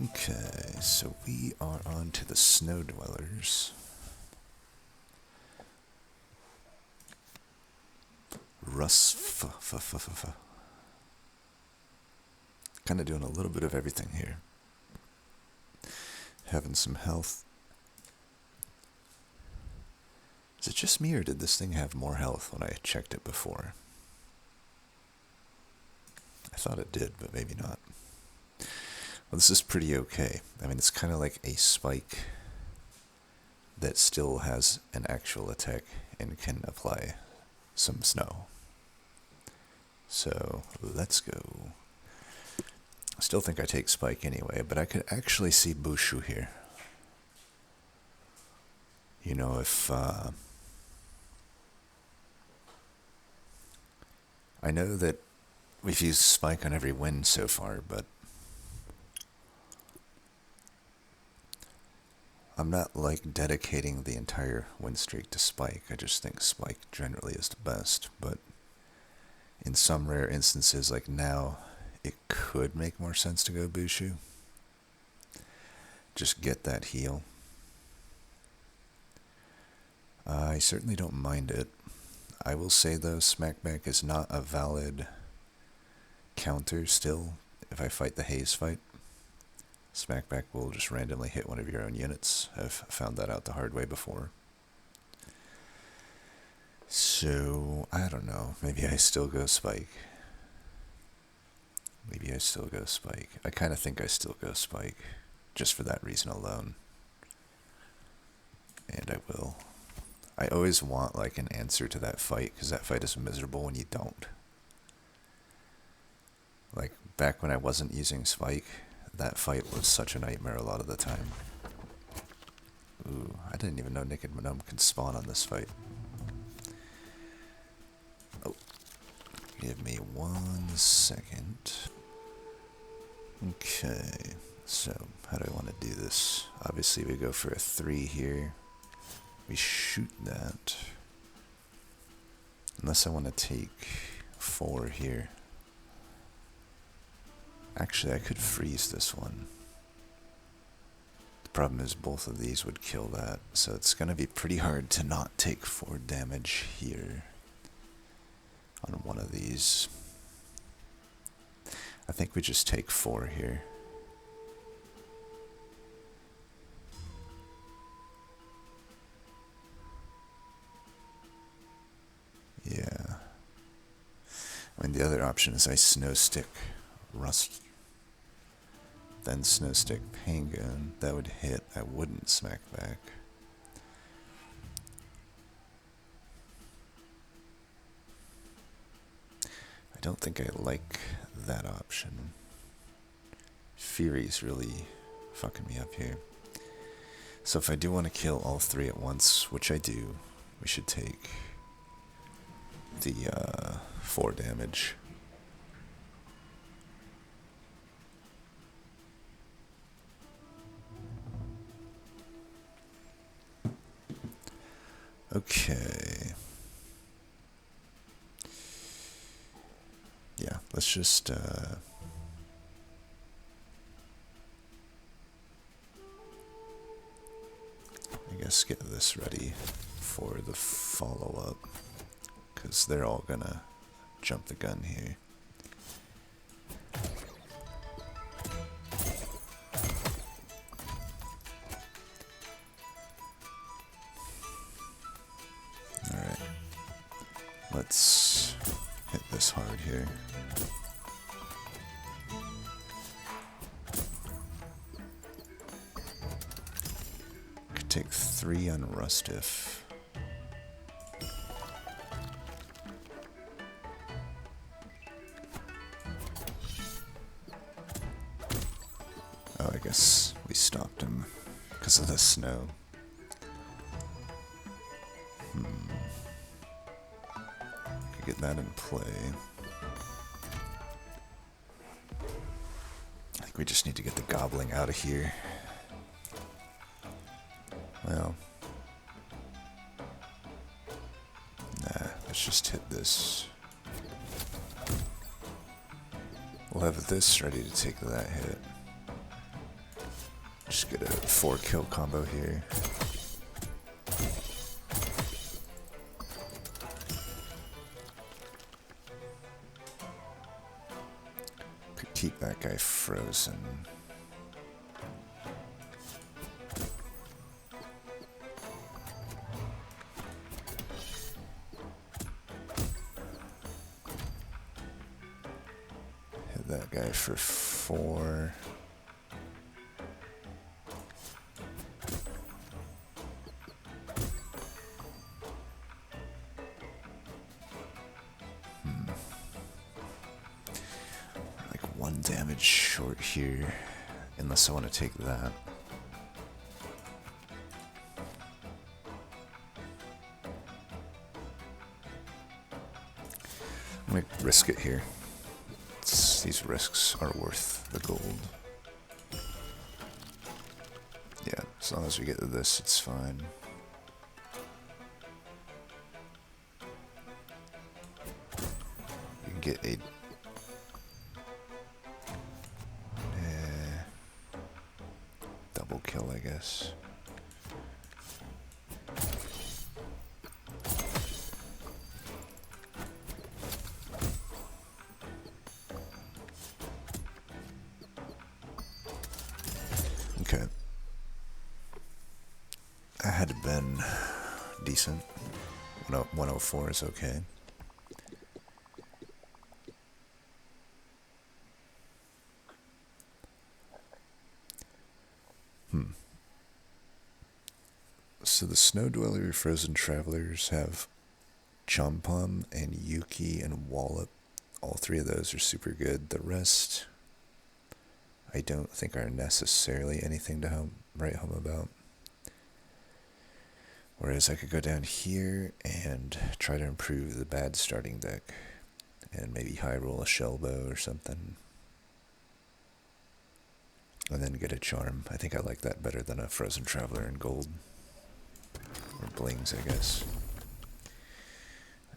Okay, so we are on to the snow dwellers. Kind of doing a little bit of everything here. Having some health. Is it just me, or did this thing have more health when I checked it before? I thought it did, but maybe not. Well, this is pretty okay. I mean, it's kind of like a spike that still has an actual attack and can apply some snow. So, let's go. I still think I take spike anyway, but I could actually see Bushu here. You know, if I know that we've used spike on every win so far, but I'm not like dedicating the entire win streak to spike. I just think spike generally is the best, but in some rare instances like now, it could make more sense to go Bushu. Just get that heal. I certainly don't mind it. I will say though, smackback is not a valid counter still if I fight the haze fight. Smackback will just randomly hit one of your own units. I've found that out the hard way before. So, I don't know. Maybe I still go spike. Maybe I still go spike. I kind of think I still go spike, just for that reason alone. And I will. I always want like an answer to that fight, because that fight is miserable when you don't. Like, back when I wasn't using spike, that fight was such a nightmare a lot of the time. Ooh, I didn't even know Naked Manome can spawn on this fight. Oh, give me 1 second. Okay, so how do I want to do this? Obviously we go for a 3 here. We shoot that. Unless I want to take 4 here. Actually, I could freeze this one. The problem is both of these would kill that, so it's going to be pretty hard to not take 4 damage here on one of these. I think we just take 4 here. Yeah. I mean, the other option is I snow stick Rust, then snow stick Penguin. That would hit. I wouldn't smack back. I don't think I like that option. Fury's really fucking me up here. So if I do want to kill all 3 at once, which I do, we should take the 4 damage. Okay. Yeah, let's just I guess get this ready for the follow-up, because they're all gonna jump the gun here. Alright. Let's hit this hard here. Could take 3 on Rustiff. Oh, I guess we stopped him because of the snow. Could get that in play. I think we just need to get the gobbling out of here. Well, nah, let's just hit this. We'll have this ready to take that hit. Just get a 4-kill combo here. Could keep that guy frozen. Hit that guy for 4. Like 1 damage short here, unless I want to take that. I'm gonna risk it here. These risks are worth the gold. Yeah, as long as we get to this, it's fine. You can get a... double kill, I guess. Okay. That had been decent. 104 is okay. So the Snow Dweller Frozen Travelers have Chompom and Yuki and Wallop. All 3 of those are super good. The rest, I don't think are necessarily anything to write home about. Whereas I could go down here and try to improve the bad starting deck. And maybe high roll a Shellbow or something. And then get a Charm. I think I like that better than a Frozen Traveler in gold. Or blings, I guess.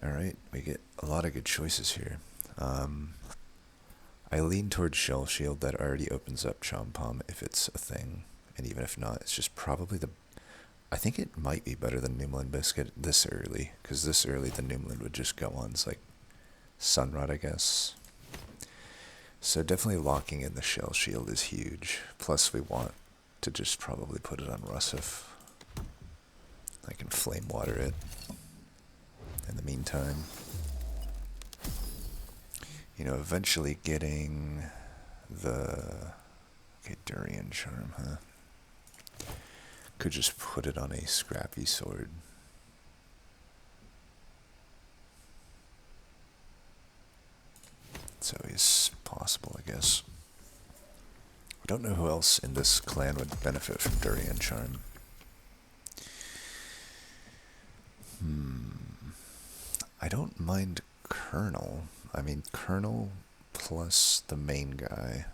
Alright, we get a lot of good choices here. I lean towards Shell Shield. That already opens up Chompom if it's a thing. And even if not, it's just probably the... I think it might be better than Noomlin Biscuit this early. Because this early the Noomlin would just go on. It's like Sunrod, I guess. So definitely locking in the Shell Shield is huge. Plus we want to just probably put it on Russif. I can Flame Water it in the meantime. You know, eventually getting the... Okay, Durian Charm, huh? Could just put it on a Scrappy Sword. It's always possible, I guess. I don't know who else in this clan would benefit from Durian Charm. I don't mind Colonel. I mean, Colonel plus the main guy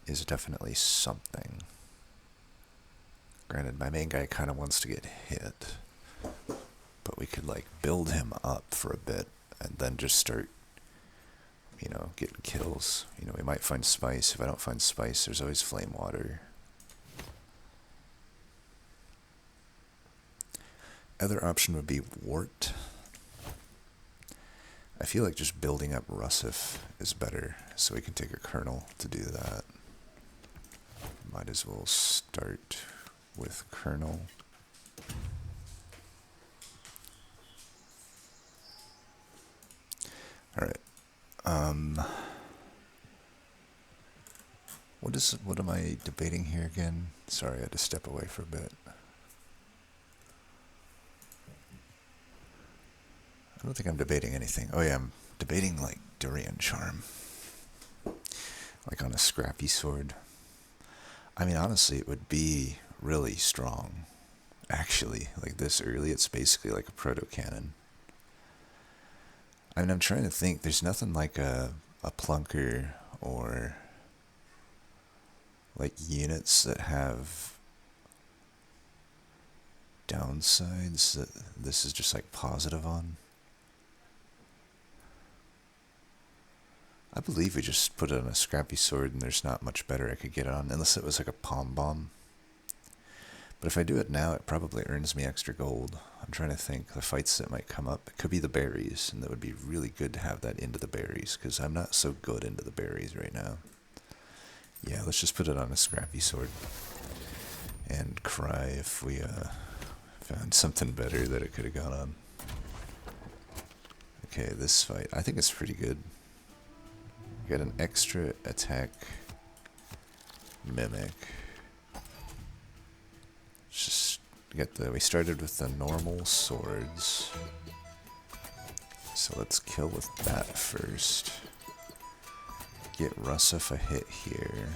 is definitely something. Granted, my main guy kind of wants to get hit, but we could, like, build him up for a bit and then just start, you know, getting kills. You know, we might find Spice. If I don't find Spice, there's always Flame Water. Other option would be Wart. I feel like just building up Russif is better, so we can take a Colonel to do that. Might as well start with Colonel. Alright. What am I debating here again? Sorry, I had to step away for a bit. I don't think I'm debating anything. Oh yeah, I'm debating like Durian Charm. Like on a Scrappy Sword. I mean, honestly, it would be really strong. Actually, like this early, it's basically like a proto-cannon. I mean, I'm trying to think. There's nothing like a Plunker or like units that have downsides that this is just like positive on. I believe we just put it on a Scrappy Sword and there's not much better I could get it on, unless it was like a Palm Bomb. But if I do it now, it probably earns me extra gold. I'm trying to think the fights that might come up. It could be the berries, and that would be really good to have that into the berries, because I'm not so good into the berries right now. Yeah, let's just put it on a scrappy sword. And cry if we found something better that it could have gone on. Okay, this fight, I think it's pretty good. We got an extra attack mimic. Just get we started with the normal swords. So let's kill with that first. Get Rusif a hit here.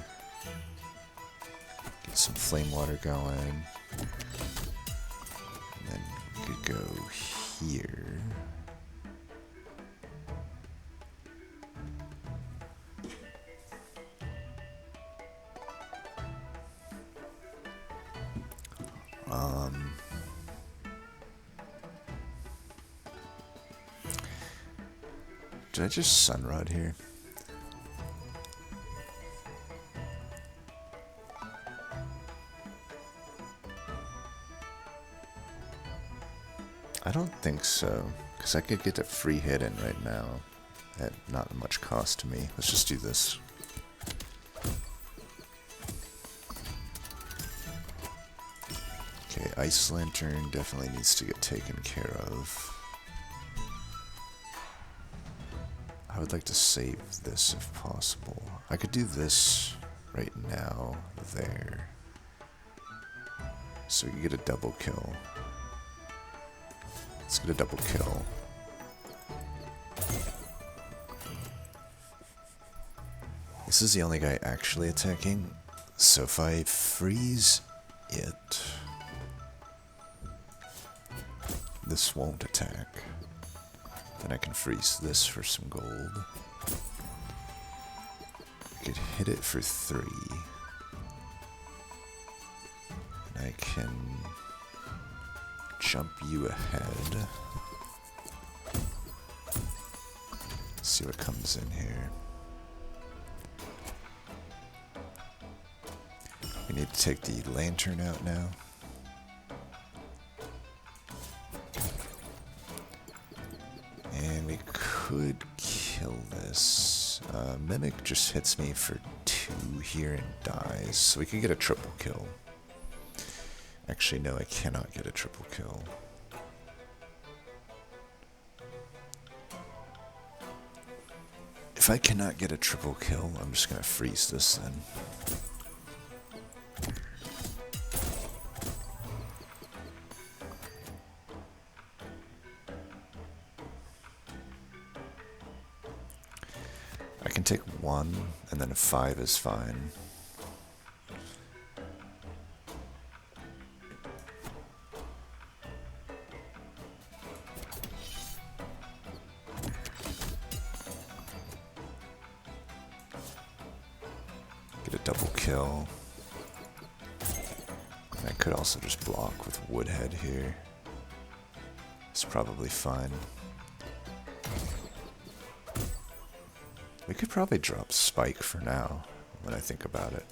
Get some flame water going. And then we could go here. Did I just sunrod here? I don't think so, because I could get a free hit in right now at not much cost to me. Let's just do this. Okay, Ice Lantern definitely needs to get taken care of. I would like to save this if possible. I could do this right now, there. So you get a double kill. Let's get a double kill. This is the only guy actually attacking, so if I freeze it, this won't attack. Then I can freeze this for some gold. I could hit it for 3. And I can jump you ahead. Let's see what comes in here. We need to take the lantern out now. And we could kill this. Mimic just hits me for 2 here and dies, so we could get a triple kill. Actually, no, I cannot get a triple kill. If I cannot get a triple kill, I'm just gonna freeze this then. I can take 1, and then a 5 is fine. Get a double kill. And I could also just block with Woodhead here. It's probably fine. We could probably drop Spike for now, when I think about it.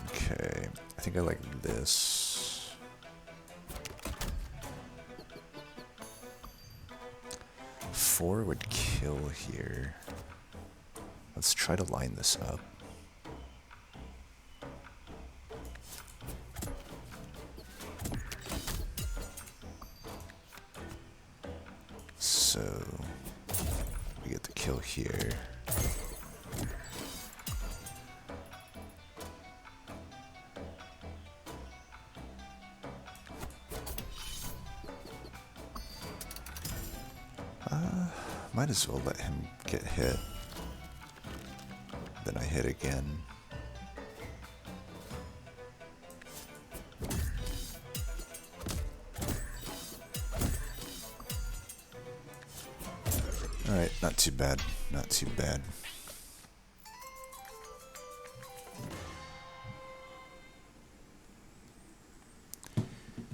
Okay, I think I like this. Four would kill here. Let's try to line this up. So we get the kill here. Might as well let him get hit. Then I hit again. Alright, not too bad. Not too bad.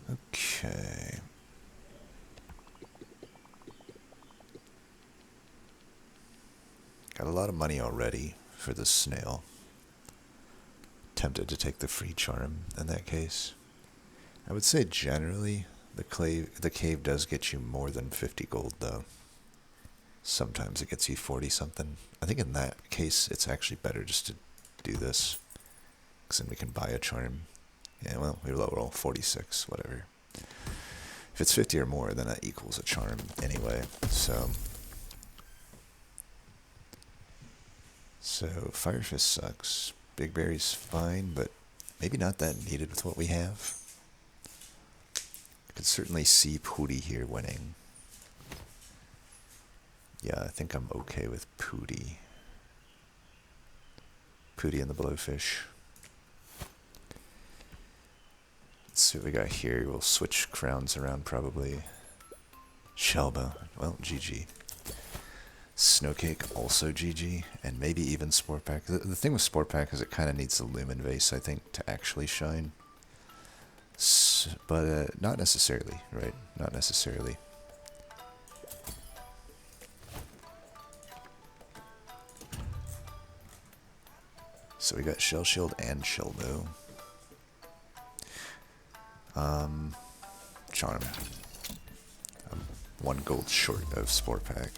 Okay. Got a lot of money already for this snail. Tempted to take the free charm in that case. I would say generally the cave does get you more than 50 gold though. Sometimes it gets you 40 something. I think in that case it's actually better just to do this, because then we can buy a charm. Yeah, well, we roll 46, whatever. If it's 50 or more, then that equals a charm anyway, so Fire Fist sucks. Big Berry's fine, but maybe not that needed with what we have. I could certainly see Pooty here winning. Yeah, I think I'm okay with Pooty. Pooty and the Blowfish. Let's see what we got here. We'll switch crowns around probably. Shelbo. Well, GG. Snowcake, also GG. And maybe even Sport Pack. The thing with Sport Pack is it kind of needs the Lumen Vase, I think, to actually shine. But not necessarily, right? Not necessarily. So we got Shell Shield and Shelbo. Charm. I'm 1 gold short of Sport Pack.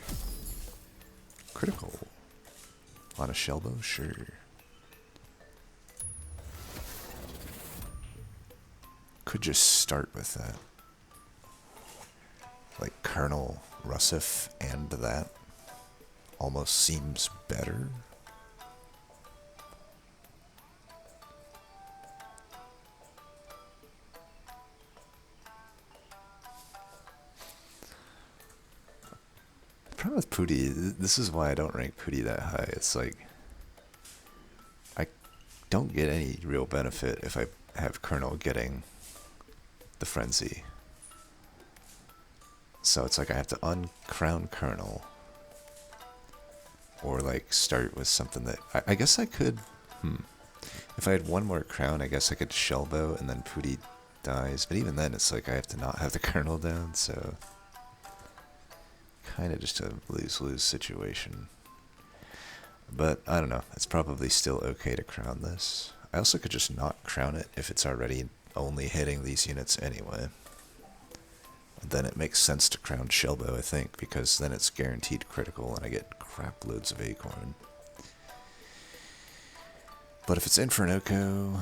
Critical. On a Shelbo? Sure. Could just start with that. Like Colonel Russif and that almost seems better. The problem with Pooty, this is why I don't rank Pooty that high. It's like, I don't get any real benefit if I have Colonel getting the Frenzy. So it's like I have to uncrown Colonel. Or like start with something that, I guess I could, if I had 1 more crown, I guess I could Shelbo and then Pooty dies. But even then, it's like I have to not have the Colonel down, so kind of just a lose-lose situation. But I don't know, it's probably still okay to crown this. I also could just not crown it if it's already only hitting these units anyway. And then it makes sense to crown Shelbo, I think, because then it's guaranteed critical and I get crap loads of acorn. But if it's Infernoco,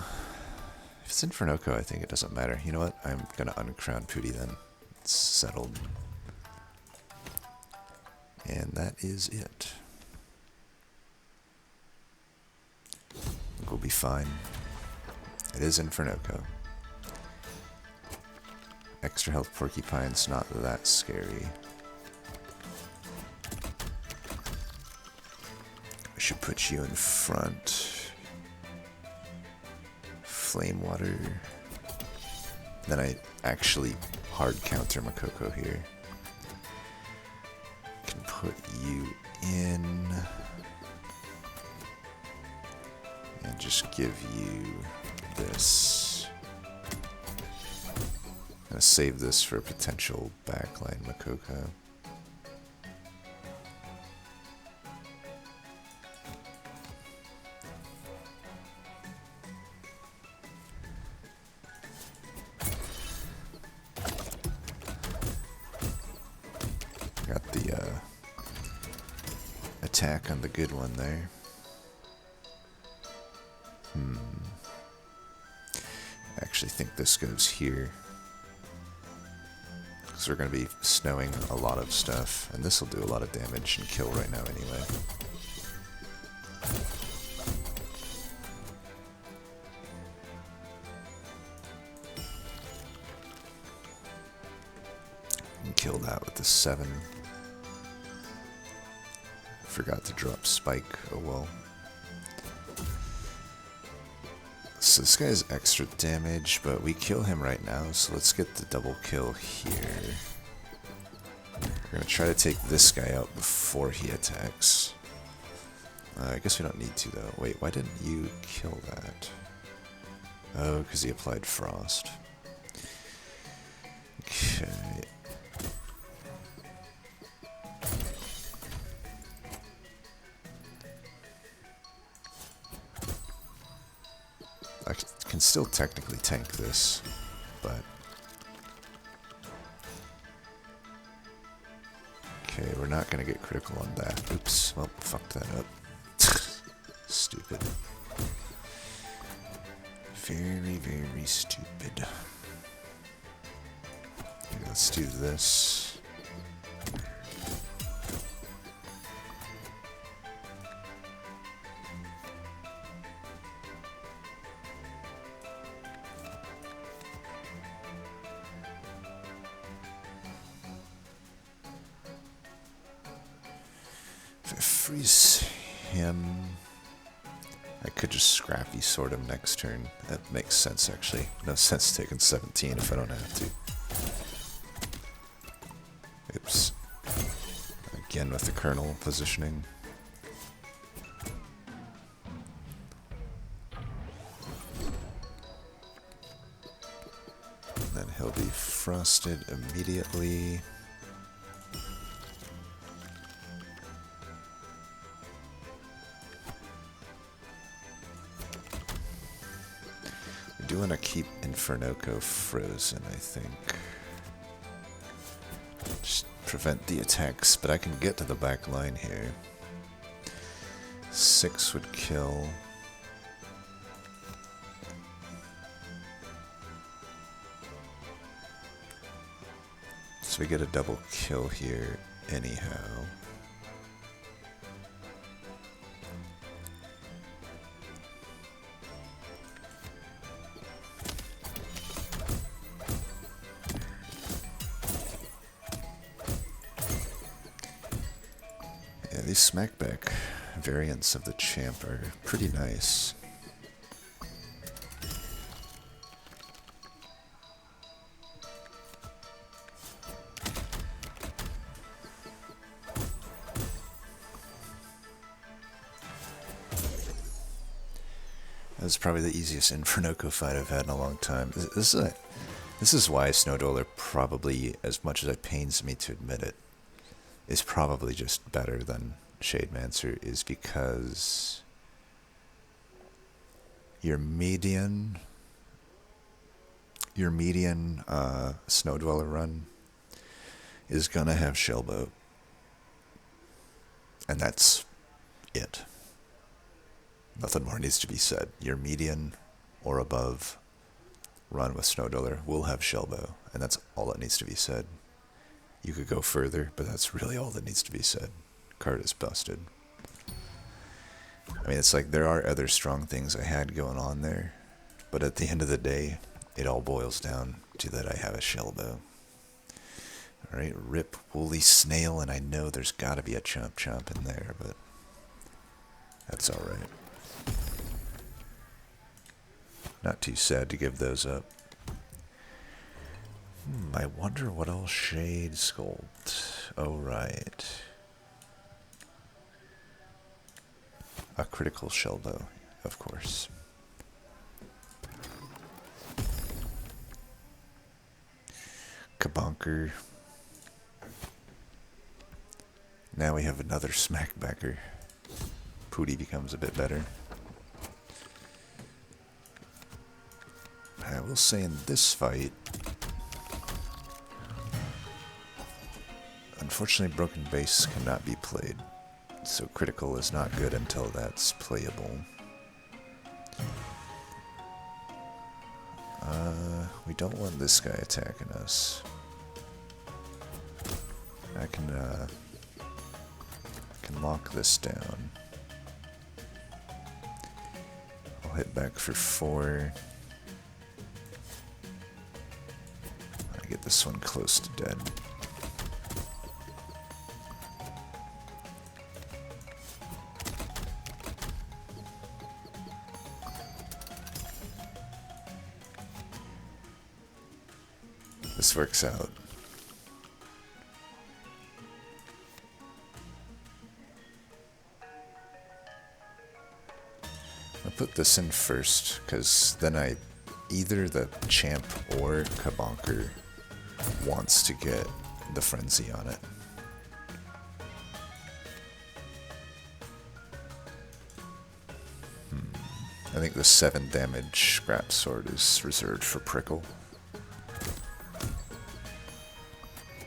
I think it doesn't matter. You know what? I'm gonna uncrown Pooty then. It's settled. And that is it. I think we'll be fine. It is Infernoco. Extra health Porcupine's not that scary. I should put you in front. Flame Water. Then I actually hard counter Makoko here. Can put you in. And just give you this. I'm gonna save this for a potential backline Makoko. Got the attack on the good one there. I actually think this goes here. Because we're going to be snowing a lot of stuff. And this will do a lot of damage and kill right now anyway. And kill that with the 7. Forgot to drop Spike. Oh well. So this guy's extra damage, but we kill him right now, so let's get the double kill here. We're gonna try to take this guy out before he attacks. I guess we don't need to though. Wait, why didn't you kill that? Oh, because he applied Frost. Okay. I can still technically tank this, but... Okay, we're not gonna get critical on that. Oops, well, fucked that up. Stupid. Very, very stupid. Okay, let's do this. If I freeze him, I could just scrappy sword him next turn. That makes sense, actually. No sense taking 17 if I don't have to. Oops. Again with the kernel positioning. Then he'll be frosted immediately. I do want to keep Infernoco frozen, I think. Just prevent the attacks, but I can get to the back line here. 6 would kill. So we get a double kill here anyhow. Yeah, these smackback variants of the champ are pretty nice. That was probably the easiest Infernoco fight I've had in a long time. This is why Snow Dweller probably, as much as it pains me to admit it, is probably just better than Shademancer, is because your median Snow Dweller run is gonna have Shellboat, and that's it. Nothing more needs to be said. Your median or above run with Snow Dweller will have Shellbow, and that's all that needs to be said. You could go further, but that's really all that needs to be said. Card is busted. I mean, it's like there are other strong things I had going on there, but at the end of the day, it all boils down to that I have a Shellbow. Alright, rip Woolly Snail, and I know there's gotta be a Chomp Chomp in there, but that's alright. Not too sad to give those up. I wonder what else Shade Sculpt. Oh, right. A critical Shellbow, of course. Kabonker. Now we have another Smackbacker. Pooty becomes a bit better. I will say in this fight, unfortunately Broken Base cannot be played, so critical is not good until that's playable. We don't want this guy attacking us. I can lock this down. I'll hit back for 4. I get this one close to dead. This works out. I'll put this in first, because then either the champ or Kabonker wants to get the frenzy on it. I think the 7 damage scrap sword is reserved for Prickle.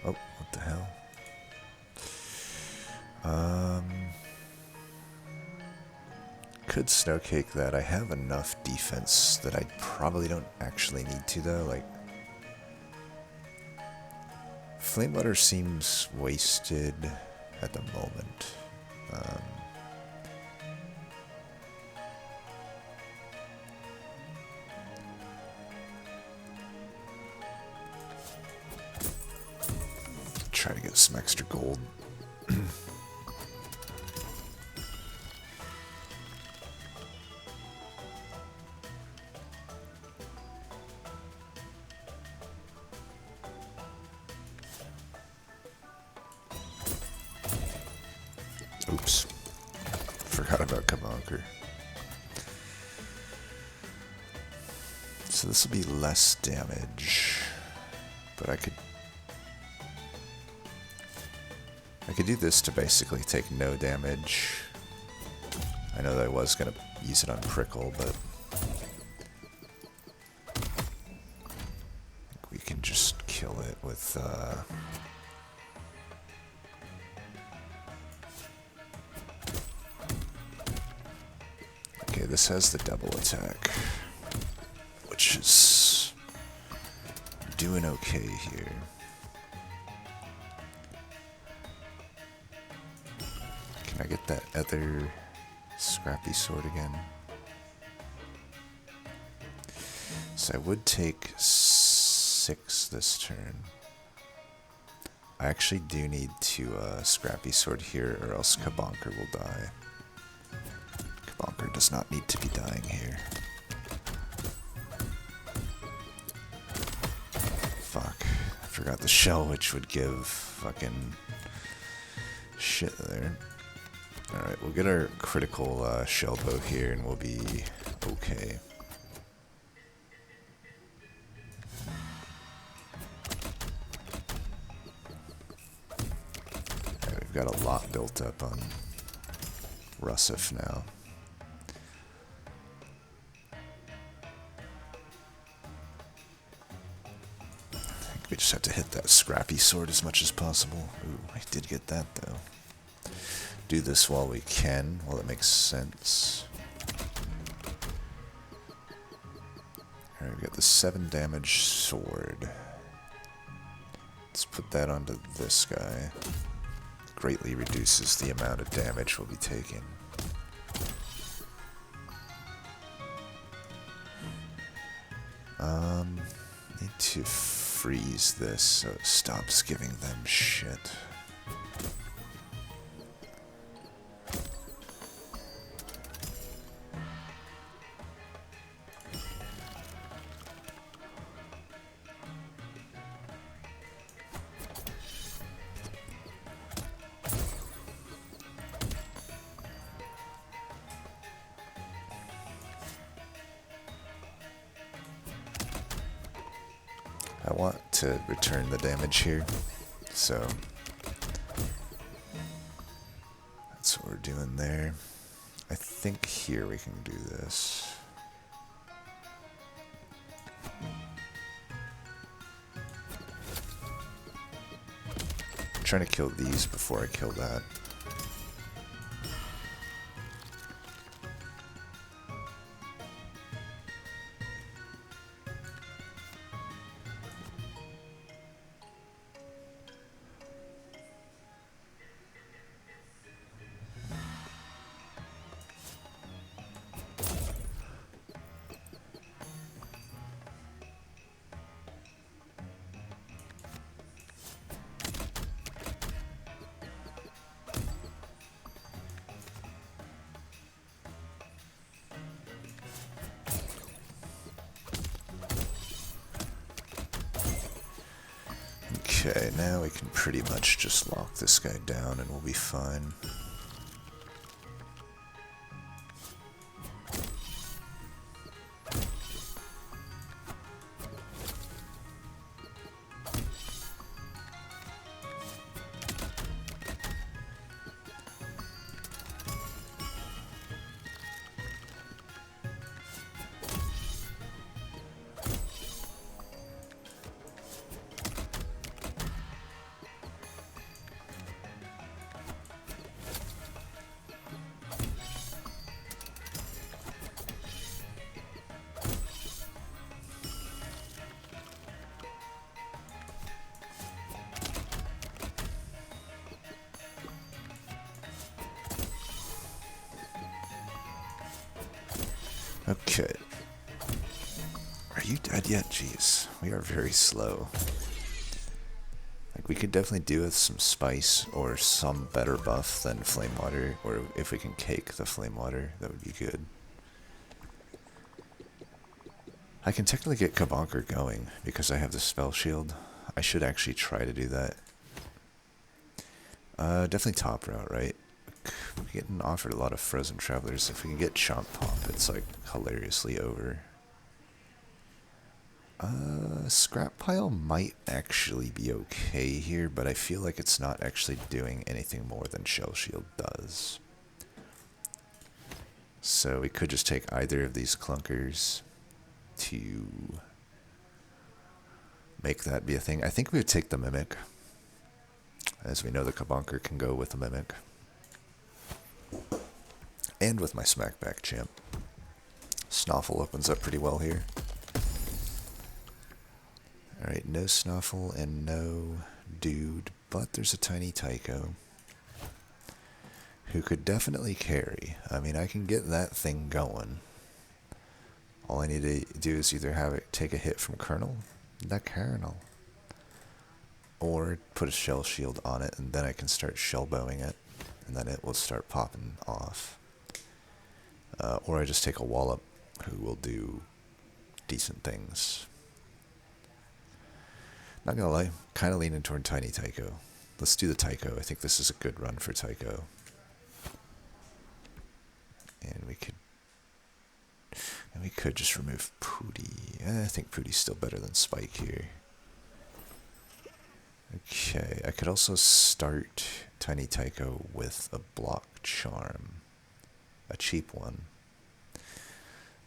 Oh, what the hell? Could snowcake that. I have enough defense that I probably don't actually need to though. Like, Flame Water seems wasted at the moment. Try to get some extra gold. Oops. Forgot about Kabonker. So this will be less damage. But I could do this to basically take no damage. I know that I was going to use it on Prickle, but we can just kill it with okay, this has the double attack, which is doing okay here. Can I get that other scrappy sword again? So I would take 6 this turn. I actually do need to scrappy sword here, or else Kabonker will die. Kabonker does not need to be dying here. Fuck. I forgot the shell, which would give fucking shit there. Alright, we'll get our critical shell bow here and we'll be okay. Alright, we've got a lot built up on Russif now. I think we just have to hit that scrappy sword as much as possible. Ooh, I did get that though. Do this while we can, while it makes sense. Alright, we've got the 7 damage sword. Let's put that onto this guy. Greatly reduces the amount of damage we'll be taking. Need to freeze this so it stops giving them shit. I want to return the damage here, so that's what we're doing there. I think here we can do this. I'm trying to kill these before I kill that. Okay, now we can pretty much just lock this guy down and we'll be fine. Okay. Are you dead yet? Jeez, we are very slow. Like, we could definitely do with some spice or some better buff than flame water, or if we can cake the flame water, that would be good. I can technically get Kabonker going because I have the spell shield. I should actually try to do that. Definitely top route, right? We're getting offered a lot of frozen travelers. If we can get Chomp Pop, it's like hilariously over. Scrap Pile might actually be okay here, but I feel like it's not actually doing anything more than Shell Shield does. So we could just take either of these clunkers to make that be a thing. I think we would take the Mimic, as we know the Kabonker can go with the Mimic. And with my Smackback champ. Snoffle opens up pretty well here. Alright, no Snoffle and no Dude, but there's a tiny Tycho who could definitely carry. I mean, I can get that thing going. All I need to do is either have it take a hit from the Colonel, or put a Shell Shield on it, and then I can start shell bowing it, and then it will start popping off. Or I just take a Wallop, who will do decent things. Not gonna lie, kind of leaning toward Tiny Tycho. Let's do the Tycho. I think this is a good run for Tycho. And we could just remove Pooty. I think Pooty's still better than Spike here. Okay, I could also start Tiny Tycho with a Block Charm. A cheap one.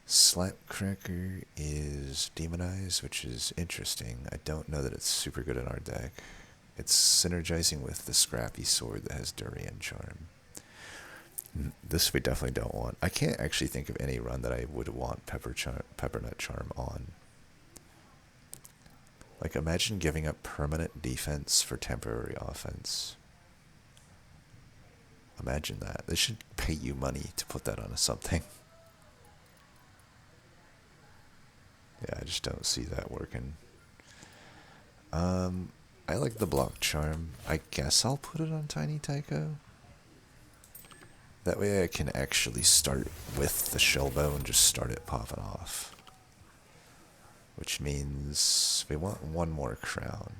Slapcracker is Demonized, which is interesting. I don't know that it's super good in our deck. It's synergizing with the Scrappy Sword that has Durian Charm. This we definitely don't want. I can't actually think of any run that I would want Peppernut Charm on. Like, imagine giving up permanent defense for temporary offense. Imagine that. They should pay you money to put that on something. Yeah, I just don't see that working. I like the Block Charm. I guess I'll put it on Tiny Tycho. That way I can actually start with the Shell Bow and just start it popping off. Which means we want one more crown.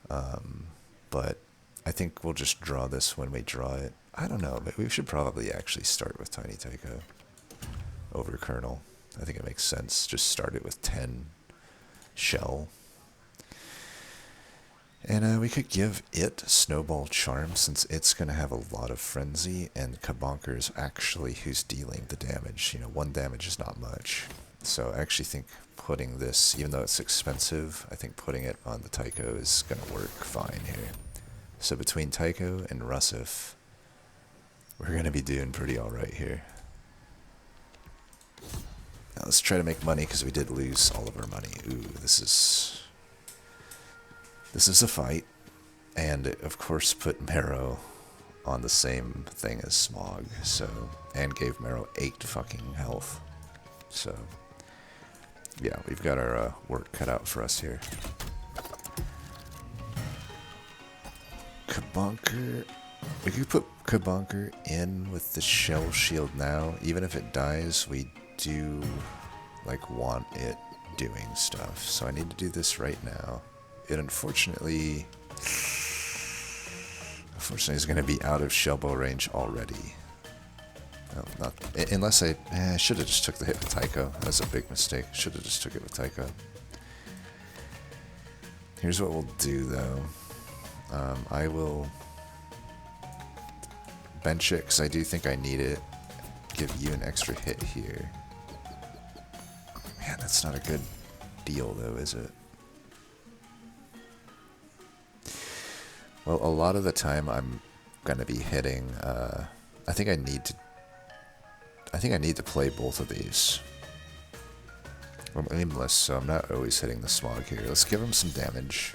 But I think we'll just draw this when we draw it. I don't know, but we should probably actually start with Tiny Tycho over Colonel. I think it makes sense. Just start it with 10 shell. And we could give it Snowball Charm since it's going to have a lot of Frenzy, and Kabonker is actually who's dealing the damage. You know, 1 damage is not much. So I actually think putting this, even though it's expensive, I think putting it on the Tycho is going to work fine here. So between Tycho and Russif, we're going to be doing pretty alright here. Now let's try to make money because we did lose all of our money. Ooh, this is a fight. And of course put Marrow on the same thing as Smog. So, and gave Marrow 8 fucking health. So, yeah, we've got our work cut out for us here. Kabonker. We could put Kabonker in with the Shell Shield now. Even if it dies, we do like want it doing stuff. So I need to do this right now. It unfortunately is going to be out of Shellbow range already. No, not unless I should have just took the hit with Tycho. That's a big mistake. Should have just took it with Tycho. Here's what we'll do though. I will bench it because I do think I need it. Give you an extra hit here. Man, that's not a good deal though, is it? Well, a lot of the time I'm gonna be hitting. I think I need to play both of these. I'm aimless, so I'm not always hitting the Smog here. Let's give him some damage.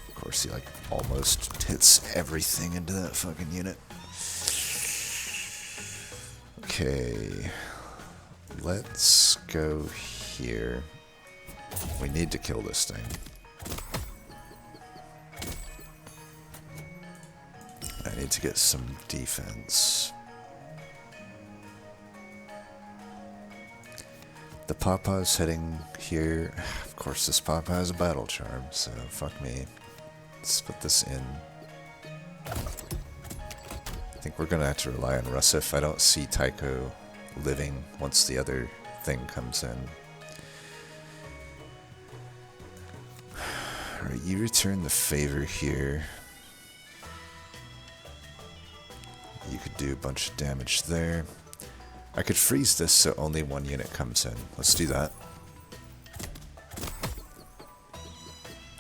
Of course, because he like almost hits everything into that fucking unit. Okay, let's go here. We need to kill this thing. I need to get some defense. The Papa's heading here. Of course, this Papa has a battle charm, so fuck me. Let's put this in. I think we're gonna have to rely on Rusif. I don't see Tycho living once the other thing comes in. Alright, you return the favor here. You could do a bunch of damage there. I could freeze this so only one unit comes in. Let's do that.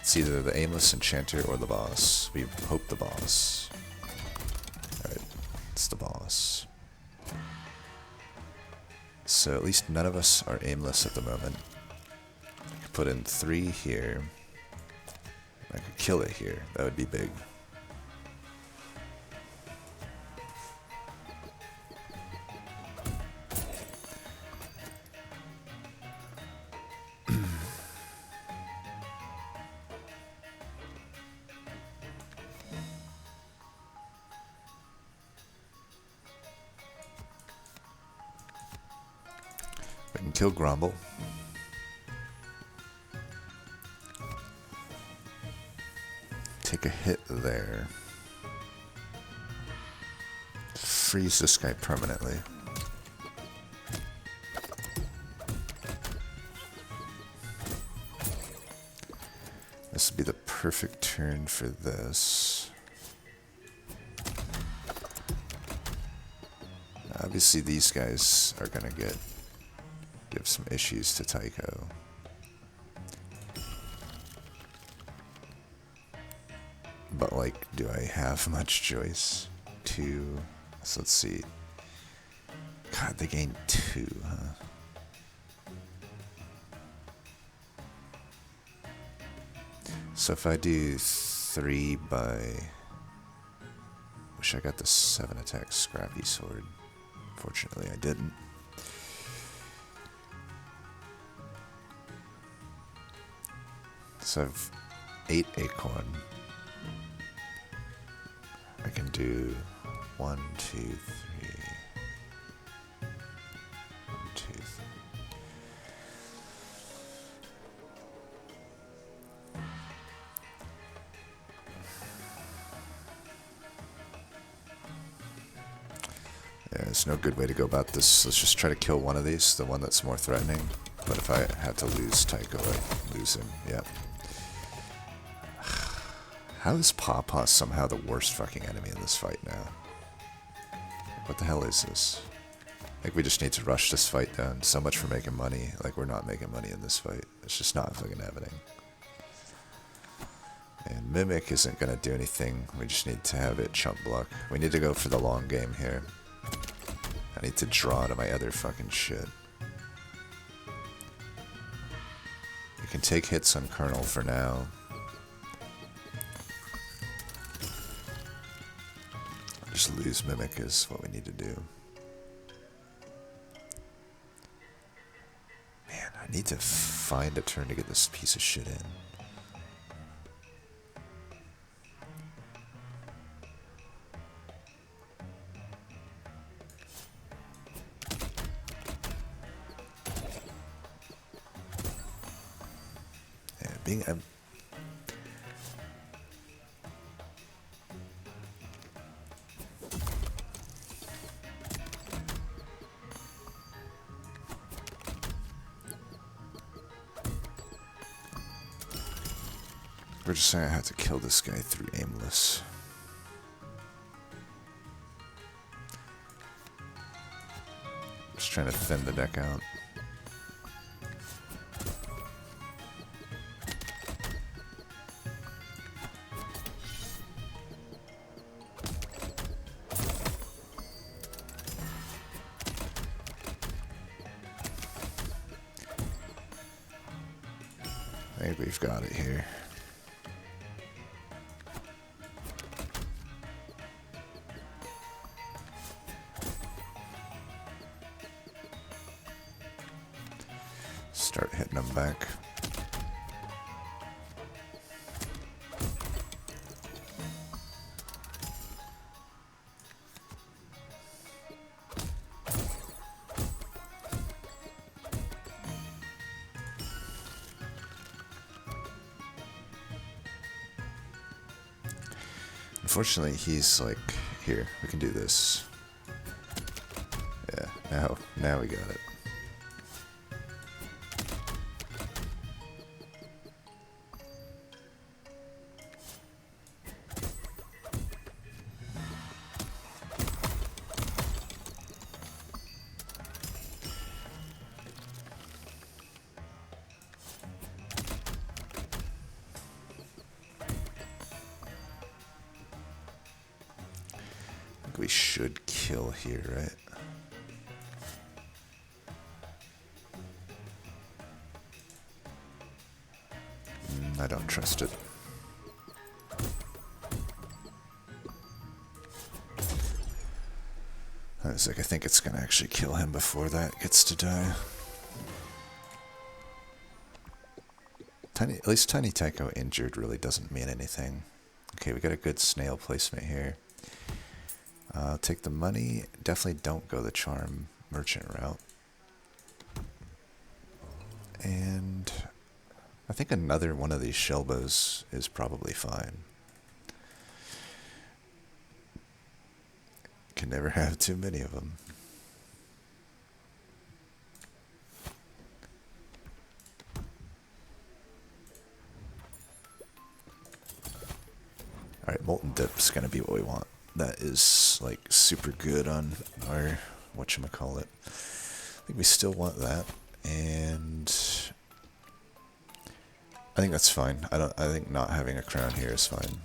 It's either the aimless enchanter or the boss. We hope the boss. Alright, it's the boss. So at least none of us are aimless at the moment. I could put in 3 here. I could kill it here. That would be big. I can kill Grumble. Take a hit there. Freeze this guy permanently. This would be the perfect turn for this. Obviously these guys are gonna give some issues to Tycho. But like, do I have much choice? 2. So let's see. God, they gained 2, huh? So if I do 3 by... Wish I got the 7 attack Scrappy Sword. Fortunately I didn't. So I have 8 acorn. I can do 1, 2, 3. 1, 2, 3. Yeah, there's no good way to go about this. Let's just try to kill one of these, the one that's more threatening. But if I had to lose Tycho, I'd lose him. Yep. How is Pawpaw somehow the worst fucking enemy in this fight now? What the hell is this? I think we just need to rush this fight down. So much for making money. Like, we're not making money in this fight. It's just not fucking happening. And Mimic isn't gonna do anything. We just need to have it chump block. We need to go for the long game here. I need to draw to my other fucking shit. We can take hits on Colonel for now. Just lose Mimic is what we need to do. Man, I need to find a turn to get this piece of shit in. Yeah, being... We're just saying I had to kill this guy through aimless. Just trying to thin the deck out. I think we've got it here. getting them back. Unfortunately, he's like, here, we can do this. Yeah, now we got it. We should kill here, right? I don't trust it. I was like, I think it's gonna actually kill him before that gets to die. At least Tiny Tycho injured really doesn't mean anything. Okay, we got a good snail placement here. Take the money. Definitely don't go the charm merchant route. And I think another one of these Shelbos is probably fine. Can never have too many of them. Alright, Molten Dip's gonna be what we want. That is like super good on our whatchamacallit. I think we still want that, and I think that's fine. I think not having a crown here is fine.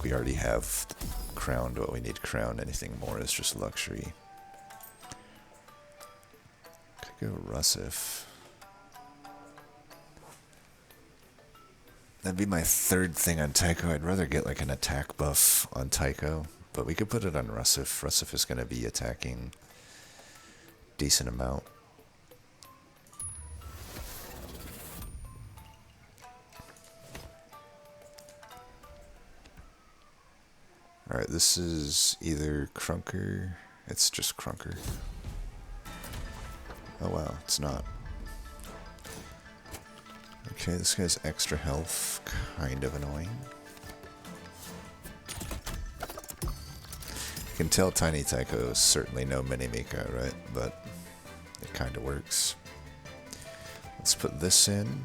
We already have crowned what we need to crown. Anything more is just luxury. Could go Russif. That'd be my third thing on Tycho. I'd rather get like an attack buff on Tycho, but we could put it on Russif. Russif is going to be attacking decent amount. Alright, this is either Crunker. It's just Crunker. Oh wow, it's not. Okay, this guy's extra health, kind of annoying. You can tell Tiny Tycho is certainly no mini Mika, right? But it kind of works. Let's put this in.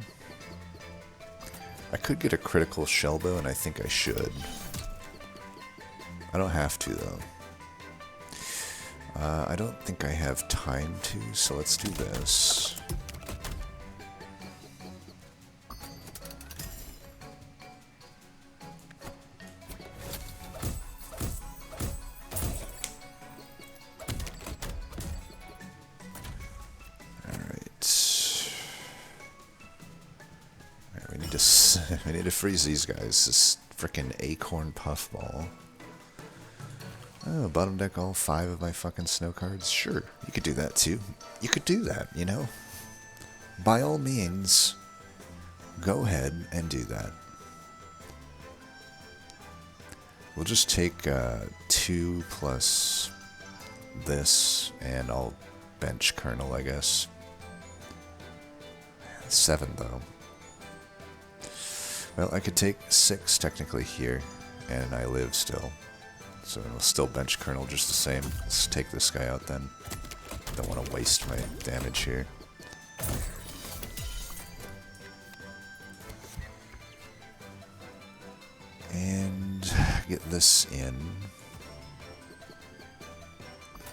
I could get a critical Shelbo, and I think I should. I don't have to, though. I don't think I have time to, so let's do this. We need to freeze these guys. This frickin' acorn puffball. Oh, bottom deck all 5 of my fucking snow cards? Sure, you could do that too. You could do that, you know? By all means, go ahead and do that. We'll just take 2 plus this, and I'll bench Colonel, I guess. 7 though. Well, I could take 6 technically here, and I live still. So I'll still bench Colonel just the same. Let's take this guy out then. Don't want to waste my damage here. And get this in.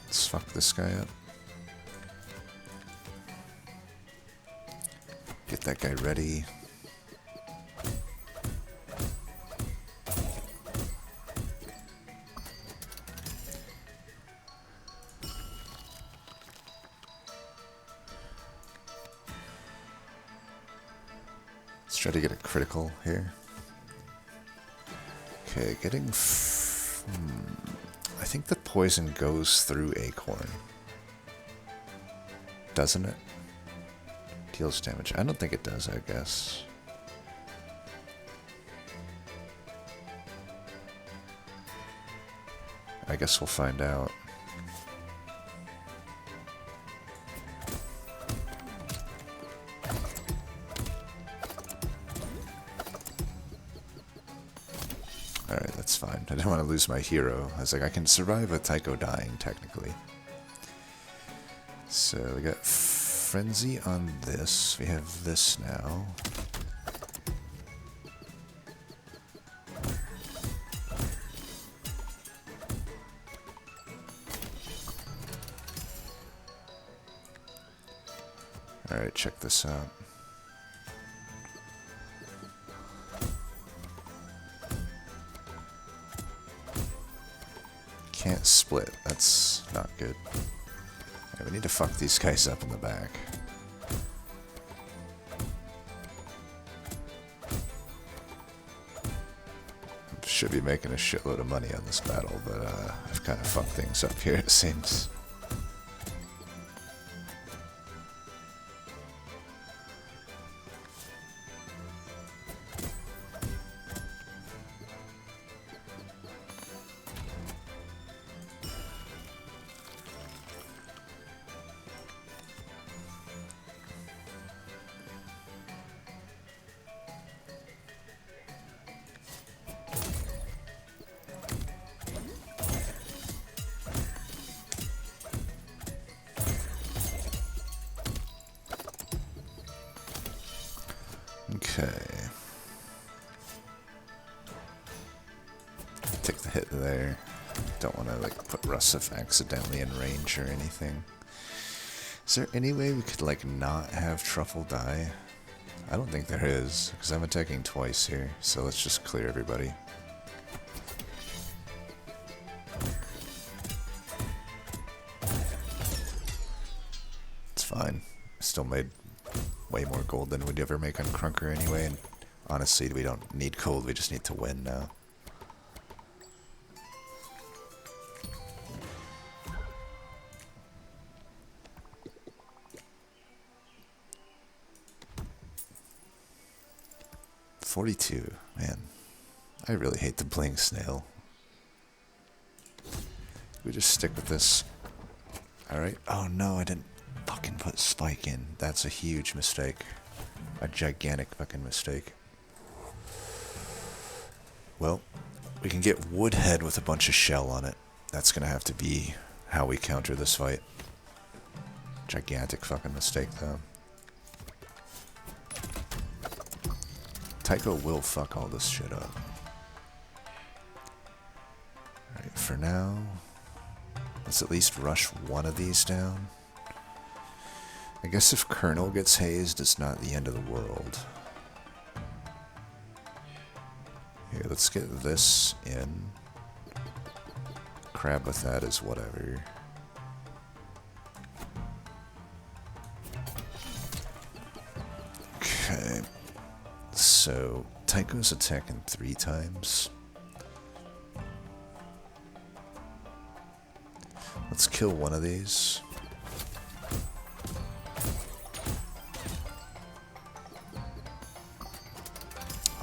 Let's fuck this guy up. Get that guy ready. Try to get a critical here. Okay, getting... I think the poison goes through Acorn. Doesn't it? heals damage. I don't think it does, I guess. I guess we'll find out. Alright, that's fine. I didn't want to lose my hero. I was like, I can survive with Tycho dying, technically. So we got Frenzy on this. We have this now. Alright, check this out. Can't split. That's not good. Okay, we need to fuck these guys up in the back. Should be making a shitload of money on this battle, but I've kind of fucked things up here, it seems. Okay. Take the hit there. Don't want to like put Rusif accidentally in range or anything. Is there any way we could like not have Truffle die? I don't think there is, because I'm attacking twice here, so let's just clear everybody. It's fine. Still made way more gold than we'd ever make on Crunker anyway, and honestly, we don't need gold, we just need to win now. $42, man. I really hate the bling snail. We just stick with this. Alright. Oh no, I didn't fucking put Spike in. That's a huge mistake. A gigantic fucking mistake. Well, we can get Woodhead with a bunch of shell on it. That's gonna have to be how we counter this fight. Gigantic fucking mistake, though. Tycho will fuck all this shit up. Alright, for now, let's at least rush one of these down. I guess if Colonel gets hazed, it's not the end of the world. Here, let's get this in. Crab with that is whatever. Okay. So, Tycho's attacking 3 times. Let's kill one of these.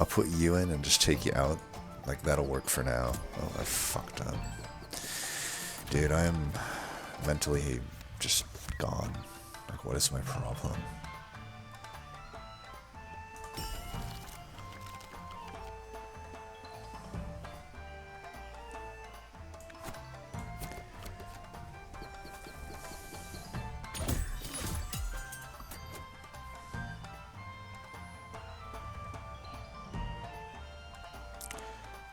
I'll put you in and just take you out. Like, that'll work for now. Oh, I fucked up. Dude, I am mentally just gone. Like, what is my problem?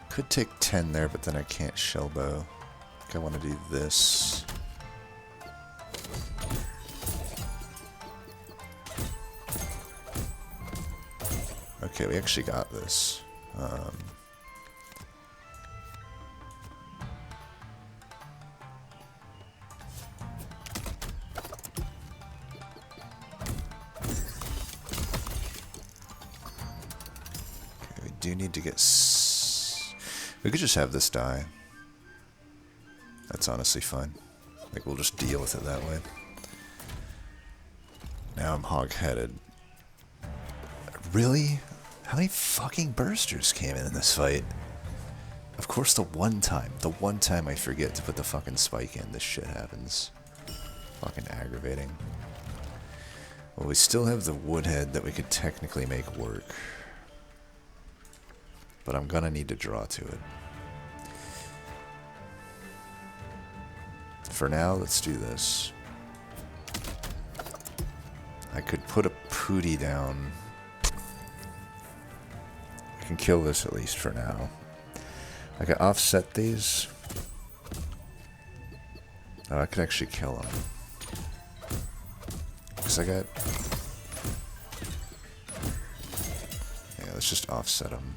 Could take 10 there, but then I can't shellbow. I think I want to do this. Okay, we actually got this. Okay, we do need to get... We could just have this die. That's honestly fine. Like, we'll just deal with it that way. Now I'm hog-headed. Really? How many fucking bursters came in this fight? Of course the one time I forget to put the fucking spike in, this shit happens. Fucking aggravating. Well, we still have the woodhead that we could technically make work. But I'm gonna need to draw to it. For now, let's do this. I could put a pooty down. I can kill this at least for now. I could offset these. Oh, I could actually kill them. Because I got... Yeah, let's just offset them.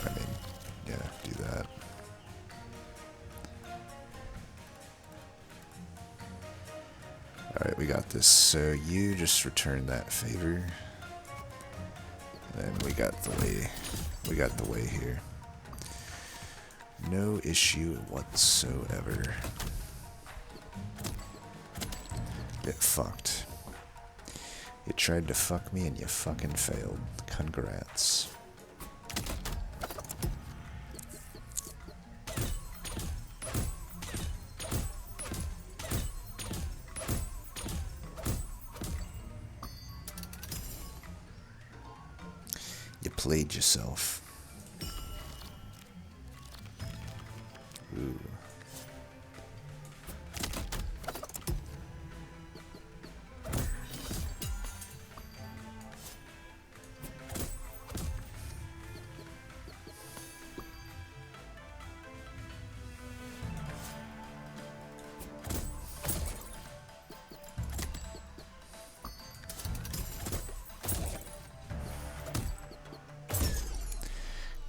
I mean, yeah, do that. Alright, we got this. So you just return that favor. And we got the way here. No issue whatsoever. Get fucked. You tried to fuck me and you fucking failed. Congrats. You played yourself. Ooh.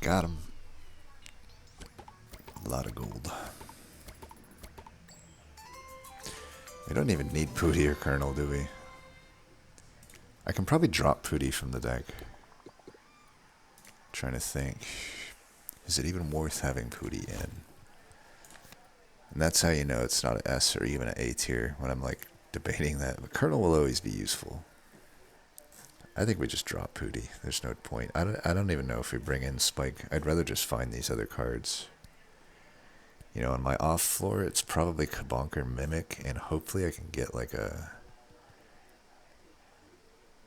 Got him. A lot of gold. We don't even need Pooty or Colonel, do we? I can probably drop Pooty from the deck. Trying to think. Is it even worth having Pooty in? And that's how you know it's not an S or even an A tier when I'm like debating that. But Colonel will always be useful. I think we just drop Pooty. There's no point. I don't even know if we bring in Spike. I'd rather just find these other cards. You know, on my off floor, it's probably Kabonker Mimic, and hopefully I can get like a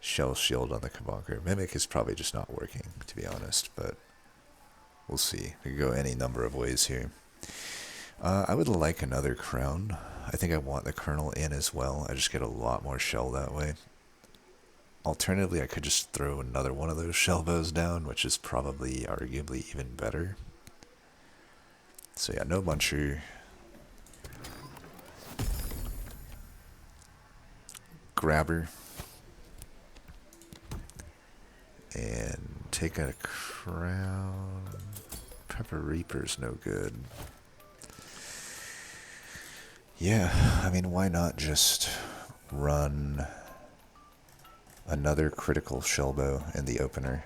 Shell Shield on the Kabonker. Mimic is probably just not working, to be honest, but we'll see. We could go any number of ways here. I would like another Crown. I think I want the Colonel in as well. I just get a lot more shell that way. Alternatively, I could just throw another one of those shell bows down, which is probably arguably even better. So yeah, no Muncher. Grabber. And take a Crown. Pepper Reaper's no good. Yeah, I mean, why not just run another critical shellbow in the opener?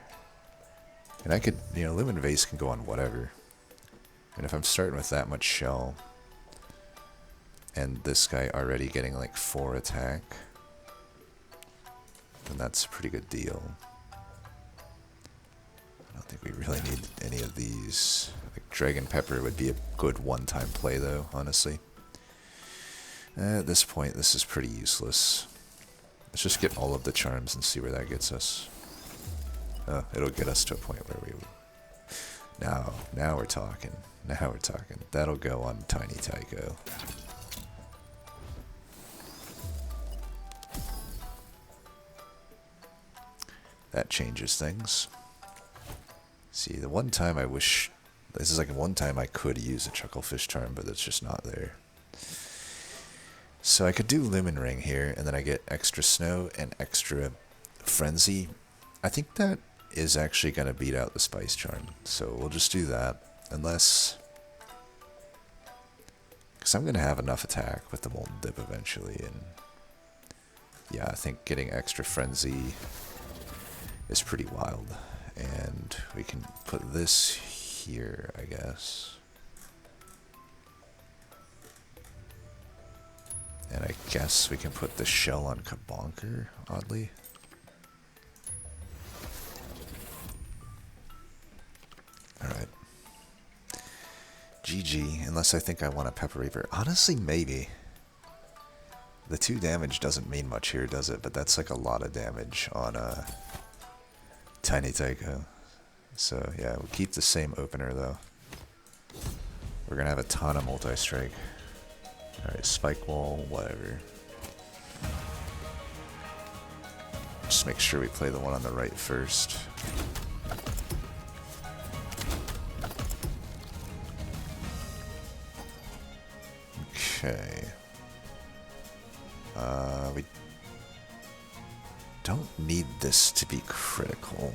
And I could, you know, Lumen Vase can go on whatever. And if I'm starting with that much shell, and this guy already getting like 4 attack, then that's a pretty good deal. I don't think we really need any of these. Like Dragon Pepper would be a good one-time play though, honestly. At this point, this is pretty useless. Let's just get all of the charms and see where that gets us. Oh, it'll get us to a point where we... Now we're talking. Now we're talking. That'll go on Tiny Tycho. That changes things. See, the one time I wish... This is like one time I could use a Chucklefish charm, but it's just not there. So I could do Lumen Ring here, and then I get extra Snow and extra Frenzy. I think that is actually going to beat out the Spice Charm. So we'll just do that, unless... Because I'm going to have enough attack with the Molten Dip eventually, and... Yeah, I think getting extra Frenzy is pretty wild. And we can put this here, I guess. And I guess we can put the shell on Kabonker, oddly. Alright. GG, unless I think I want a Pepper Reaper. Honestly, maybe. The 2 damage doesn't mean much here, does it? But that's like a lot of damage on Tiny Tycho. So yeah, we'll keep the same opener though. We're gonna have a ton of multi-strike. Alright, Spike Wall, whatever. Just make sure we play the one on the right first. Okay. We don't need this to be critical.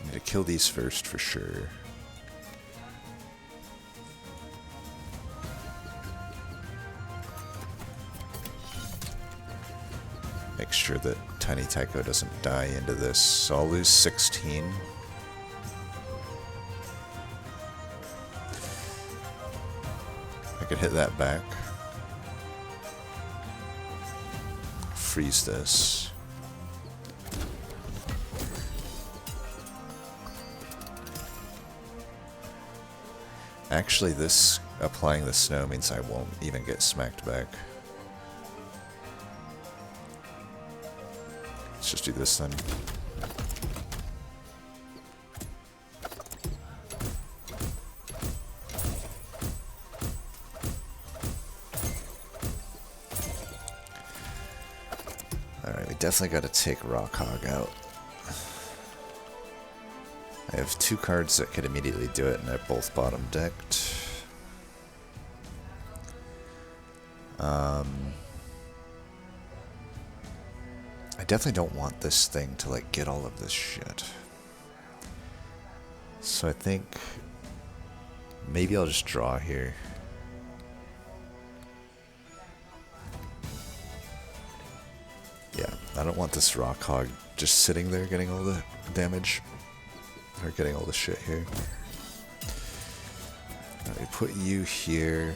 Need to kill these first for sure. Make sure that Tiny Tycho doesn't die into this. So I'll lose 16. I could hit that back. Freeze this. Actually, this applying the snow means I won't even get smacked back. Let's just do this then. Alright, we definitely got to take Rock Hog out. I have 2 cards that could immediately do it, and they're both bottom decked. I definitely don't want this thing to like get all of this shit. So I think maybe I'll just draw here. Yeah, I don't want this Rock Hog just sitting there getting all the damage. Or getting all the shit here. Alright, we put you here.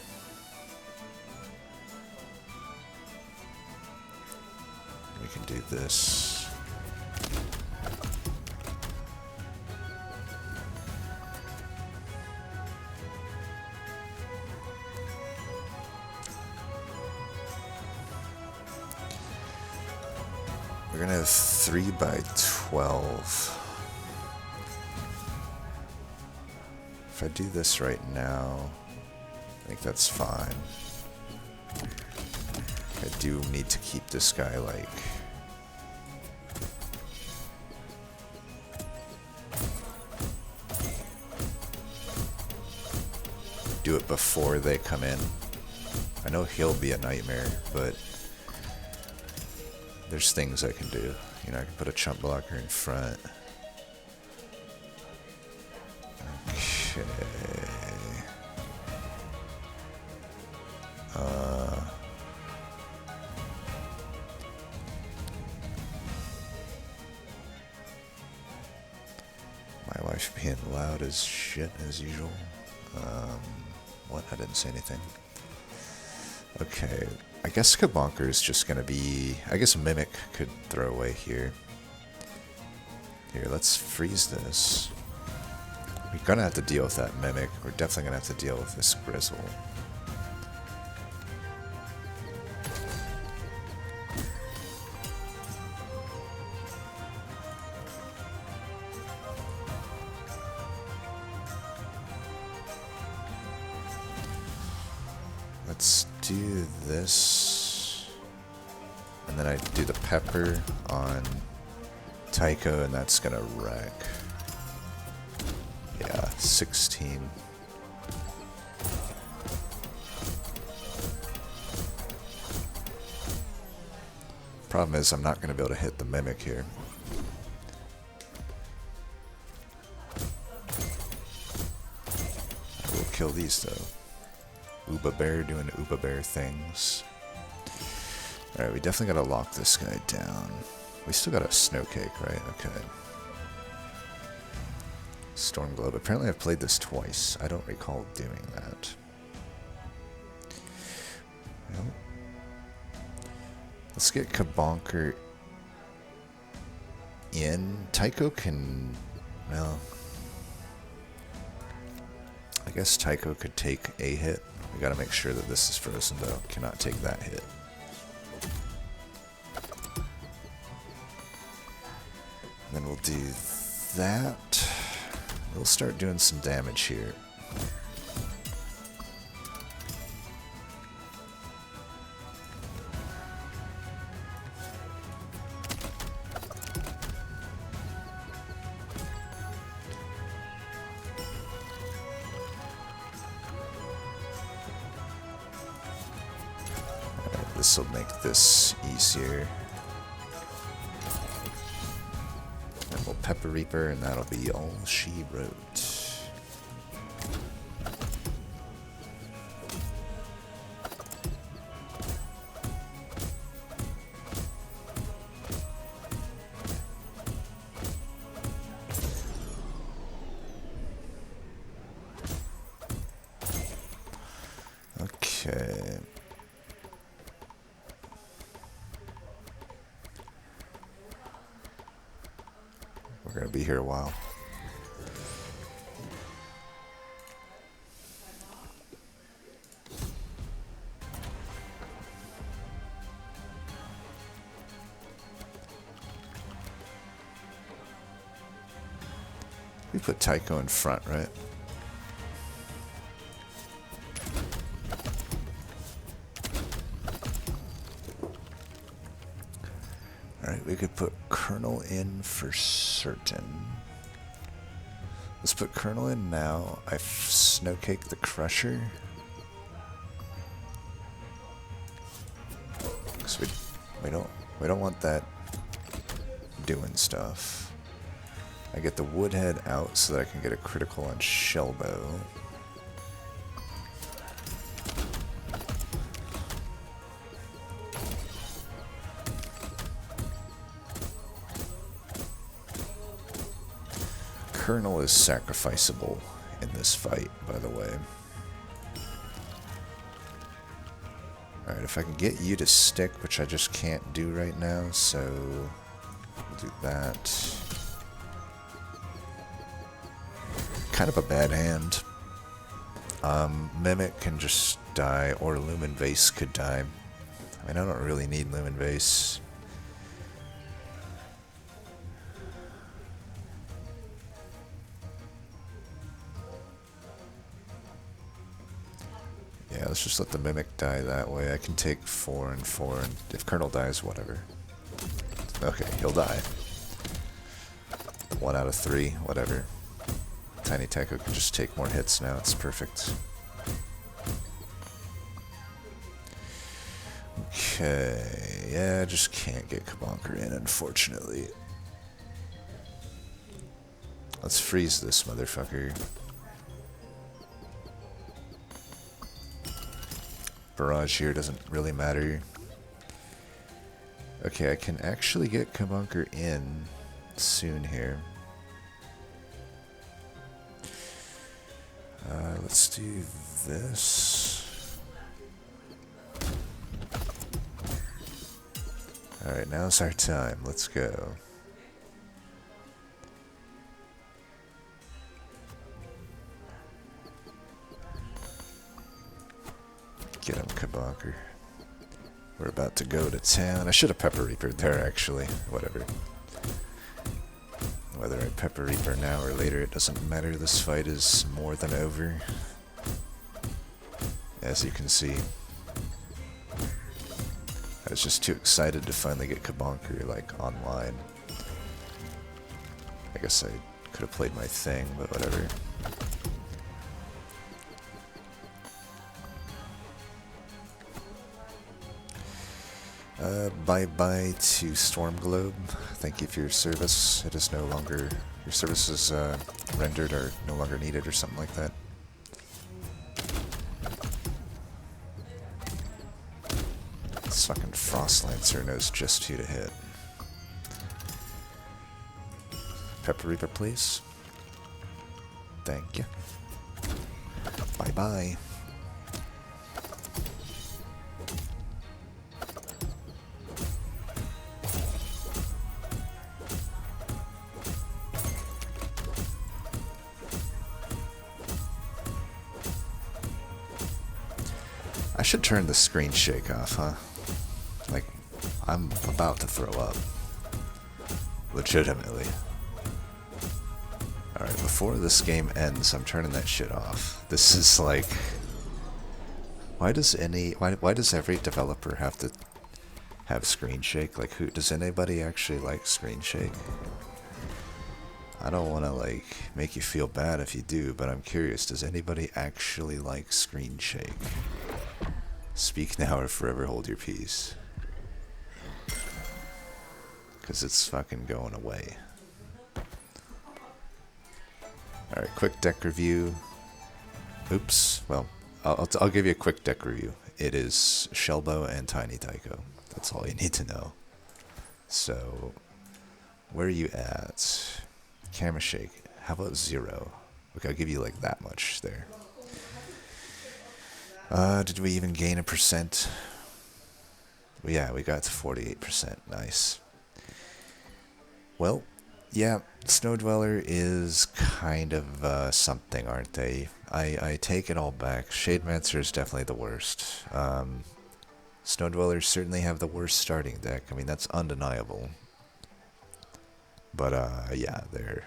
We can do this. We're gonna have 3 by 12. If I do this right now, I think that's fine. I do need to keep this guy like... do it before they come in. I know he'll be a nightmare, but there's things I can do. You know, I can put a chump blocker in front. Okay. My wife being loud as shit as usual. What? I didn't say anything. Okay. I guess Kabonker is just gonna be... I guess Mimic could throw away here. Here, let's freeze this. We're gonna have to deal with that Mimic. We're definitely gonna have to deal with this Grizzle. Let's do this. And then I do the Pepper on Tycho, and that's gonna wreck. Yeah, 16. Problem is, I'm not going to be able to hit the Mimic here. I will kill these though. Uba Bear doing Uba Bear things. Alright, we definitely got to lock this guy down. We still got a Snow Cake, right? Okay. Storm Globe. Apparently I've played this twice. I don't recall doing that. Well, let's get Kabonker in. Tycho can... well... I guess Tycho could take a hit. We gotta make sure that this is frozen though. Cannot take that hit. And then we'll do that. We'll start doing some damage here. This will make this easier. And we'll Pepper Reaper, and that'll be all she wrote. Okay. We're gonna be here a while. We put Tycho in front, right? Alright, we could put Colonel in for certain. Let's put Colonel in now. I snowcake the Crusher. Because we don't want that doing stuff. I get the Woodhead out so that I can get a critical on Shellbow. Colonel is sacrificable in this fight, by the way. Alright, if I can get you to stick, which I just can't do right now, so we'll do that. Kind of a bad hand. Mimic can just die, or Lumen Vase could die. I mean, I don't really need Lumen Vase. Yeah, let's just let the Mimic die that way. I can take 4 and 4, and if Colonel dies, whatever. Okay, he'll die. 1 out of 3, whatever. Tiny Tycho can just take more hits now, it's perfect. Okay, yeah, I just can't get Kabonker in, unfortunately. Let's freeze this motherfucker. Barrage here doesn't really matter. Okay, I can actually get Kabonker in soon here. Let's do this. Alright, now's our time. Let's go. Get him, Kabonker. We're about to go to town. I should have Pepper Reapered there, actually. Whatever. Whether I Pepper Reaper now or later, it doesn't matter. This fight is more than over. As you can see. I was just too excited to finally get Kabonker, like, online. I guess I could have played my thing, but whatever. Bye-bye to Stormglobe. Thank you for your service. It is no longer... Your service is rendered or no longer needed or something like that. This fucking Frost Lancer knows just who to hit. Pepper Reaper, please. Thank you. Bye-bye. I should turn the screen shake off, huh? Like, I'm about to throw up. Legitimately. Alright, before this game ends, I'm turning that shit off. This is like... Why does every developer have to have screen shake? Like, does anybody actually like screen shake? I don't want to, like, make you feel bad if you do, but I'm curious, does anybody actually like screen shake? Speak now or forever hold your peace. Because it's fucking going away. Alright, quick deck review. Oops, well, I'll give you a quick deck review. It is Shellbow and Tiny Tycho. That's all you need to know. So, where are you at? Camera shake. How about 0? Okay, I'll give you like that much there. Did we even gain a percent? Well, yeah, we got to 48%. Nice. Well, yeah, Snow Dweller is kind of something, aren't they? I take it all back. Shademancer is definitely the worst. Snow Dwellers certainly have the worst starting deck. I mean, that's undeniable. But yeah, they're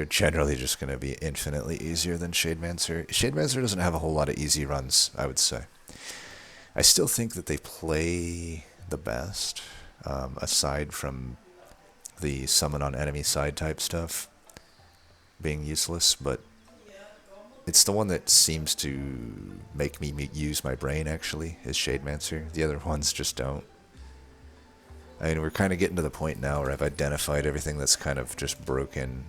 generally just going to be infinitely easier than Shademancer. Shademancer doesn't have a whole lot of easy runs, I would say. I still think that they play the best, aside from the summon on enemy side type stuff being useless, but it's the one that seems to make me use my brain, actually, is Shademancer. The other ones just don't. I mean, we're kind of getting to the point now where I've identified everything that's kind of just broken.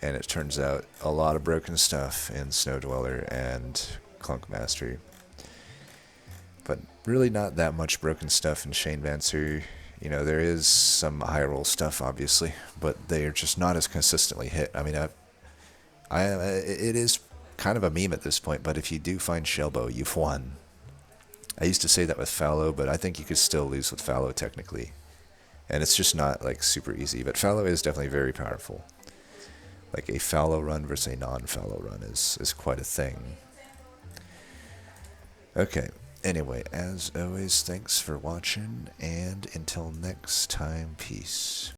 And it turns out a lot of broken stuff in Snow Dweller and Clunk Master. But really not that much broken stuff in Shademancer. You know, there is some high roll stuff, obviously, but they're just not as consistently hit. I mean, it is kind of a meme at this point, but if you do find Shellbow, you've won. I used to say that with Fallow, but I think you could still lose with Fallow technically. And it's just not, like, super easy. But Fallow is definitely very powerful. Like, a Fallow run versus a non-Fallow run is quite a thing. Okay, anyway, as always, thanks for watching, and until next time, peace.